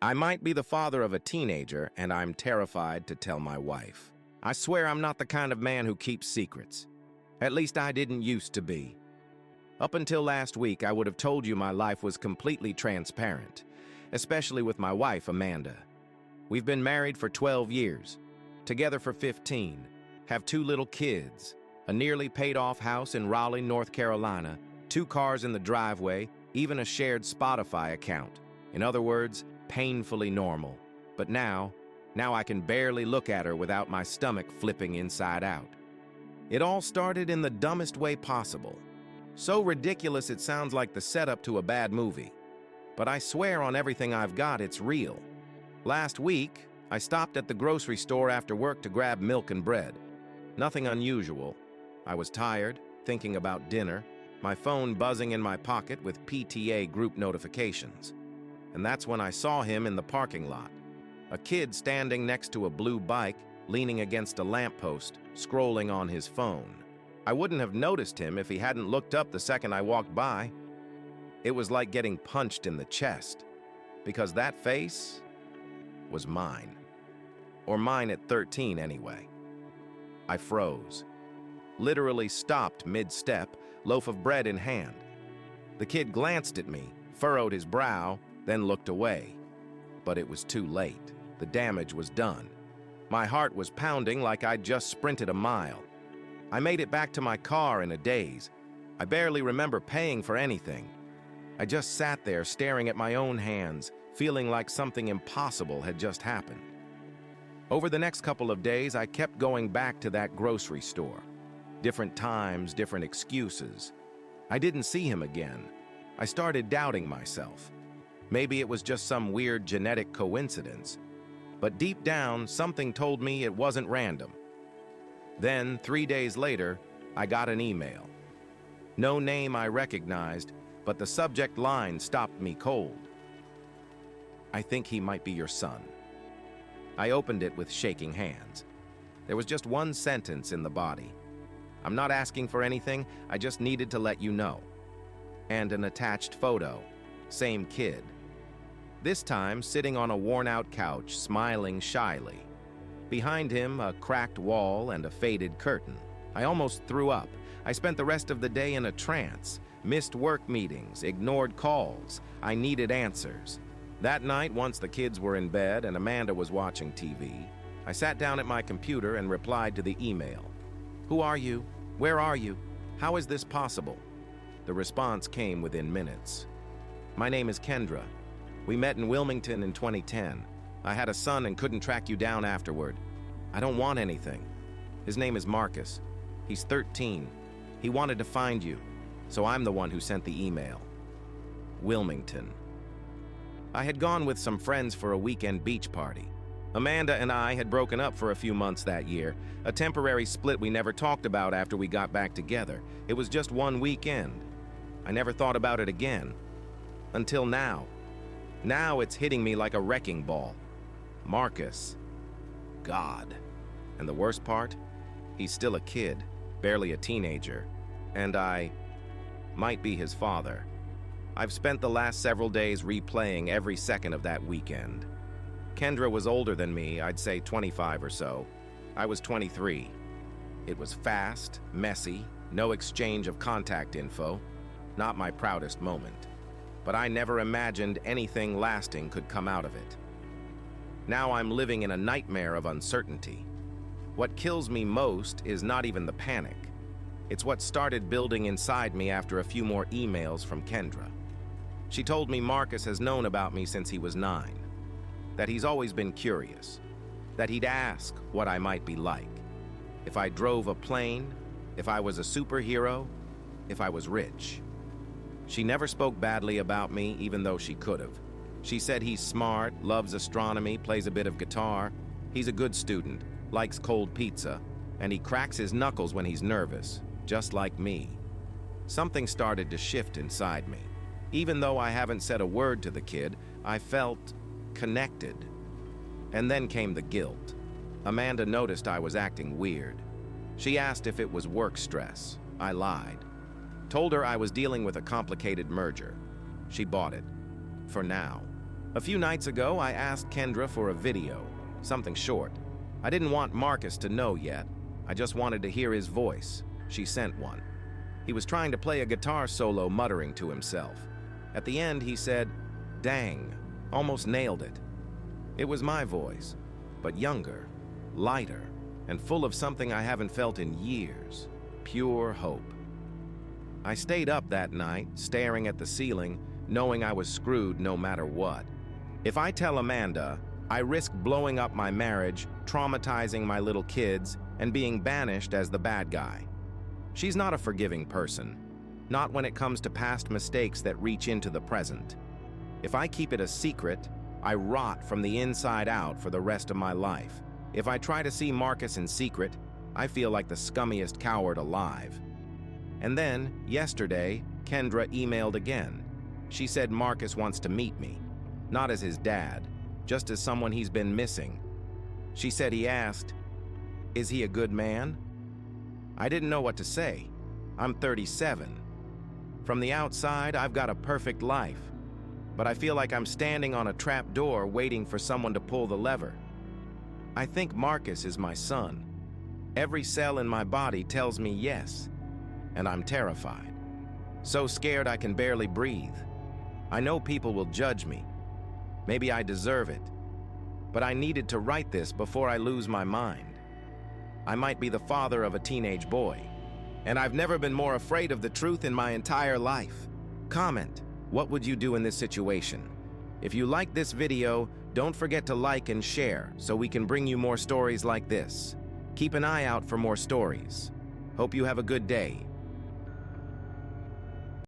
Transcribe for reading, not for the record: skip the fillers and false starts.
I might be the father of a teenager, and I'm terrified to tell my wife. I swear I'm not the kind of man who keeps secrets. At least I didn't used to be. Up until last week, I would have told you my life was completely transparent, especially with my wife, Amanda. We've been married for 12 years, together for 15, have 2 little kids, a nearly paid-off house in Raleigh, North Carolina, 2 cars in the driveway, even a shared Spotify account. In other words, painfully normal. But now I can barely look at her without my stomach flipping inside out. It all started in the dumbest way possible. So ridiculous it sounds like the setup to a bad movie. But I swear on everything I've got, it's real. Last week, I stopped at the grocery store after work to grab milk and bread. Nothing unusual. I was tired, thinking about dinner, my phone buzzing in my pocket with PTA group notifications. And that's when I saw him in the parking lot. A kid standing next to a blue bike, leaning against a lamppost, scrolling on his phone. I wouldn't have noticed him if he hadn't looked up the second I walked by. It was like getting punched in the chest, because that face was mine. Or mine at 13 anyway. I froze. Literally stopped mid-step, loaf of bread in hand. The kid glanced at me, furrowed his brow, then looked away. But it was too late. The damage was done. My heart was pounding like I'd just sprinted a mile. I made it back to my car in a daze. I barely remember paying for anything. I just sat there staring at my own hands, feeling like something impossible had just happened. Over the next couple of days, I kept going back to that grocery store. Different times, different excuses. I didn't see him again. I started doubting myself. Maybe it was just some weird genetic coincidence. But deep down, something told me it wasn't random. Then, 3 days later, I got an email. No name I recognized, but the subject line stopped me cold. I think he might be your son. I opened it with shaking hands. There was just one sentence in the body. I'm not asking for anything, I just needed to let you know. And an attached photo. Same kid. This time sitting on a worn-out couch, smiling shyly. Behind him, a cracked wall and a faded curtain. I almost threw up. I spent the rest of the day in a trance, missed work meetings, ignored calls. I needed answers. That night, once the kids were in bed and Amanda was watching TV, I sat down at my computer and replied to the email. Who are you? Where are you? How is this possible? The response came within minutes. My name is Kendra. We met in Wilmington in 2010. I had a son and couldn't track you down afterward. I don't want anything. His name is Marcus. He's 13. He wanted to find you, so I'm the one who sent the email. Wilmington. I had gone with some friends for a weekend beach party. Amanda and I had broken up for a few months that year, a temporary split we never talked about after we got back together. It was just one weekend. I never thought about it again. Until now. Now it's hitting me like a wrecking ball. Marcus. God. And the worst part? He's still a kid, barely a teenager. And I might be his father. I've spent the last several days replaying every second of that weekend. Kendra was older than me, I'd say 25 or so. I was 23. It was fast, messy, no exchange of contact info. Not my proudest moment. But I never imagined anything lasting could come out of it. Now I'm living in a nightmare of uncertainty. What kills me most is not even the panic. It's what started building inside me after a few more emails from Kendra. She told me Marcus has known about me since he was 9, that he's always been curious, that he'd ask what I might be like, if I drove a plane, if I was a superhero, if I was rich. She never spoke badly about me, even though she could have. She said he's smart, loves astronomy, plays a bit of guitar. He's a good student, likes cold pizza, and he cracks his knuckles when he's nervous, just like me. Something started to shift inside me. Even though I haven't said a word to the kid, I felt connected. And then came the guilt. Amanda noticed I was acting weird. She asked if it was work stress. I lied. Told her I was dealing with a complicated merger. She bought it. For now. A few nights ago, I asked Kendra for a video, something short. I didn't want Marcus to know yet. I just wanted to hear his voice. She sent one. He was trying to play a guitar solo, muttering to himself. At the end, he said, "Dang, almost nailed it." It was my voice, but younger, lighter, and full of something I haven't felt in years, pure hope. I stayed up that night, staring at the ceiling, knowing I was screwed no matter what. If I tell Amanda, I risk blowing up my marriage, traumatizing my little kids, and being banished as the bad guy. She's not a forgiving person, not when it comes to past mistakes that reach into the present. If I keep it a secret, I rot from the inside out for the rest of my life. If I try to see Marcus in secret, I feel like the scummiest coward alive. And then, yesterday, Kendra emailed again. She said Marcus wants to meet me, not as his dad, just as someone he's been missing. She said he asked, "Is he a good man?" I didn't know what to say. I'm 37. From the outside, I've got a perfect life, but I feel like I'm standing on a trap door waiting for someone to pull the lever. I think Marcus is my son. Every cell in my body tells me yes, and I'm terrified. So scared I can barely breathe. I know people will judge me. Maybe I deserve it, but I needed to write this before I lose my mind. I might be the father of a teenage boy, and I've never been more afraid of the truth in my entire life. Comment, what would you do in this situation? If you like this video, don't forget to like and share so we can bring you more stories like this. Keep an eye out for more stories. Hope you have a good day.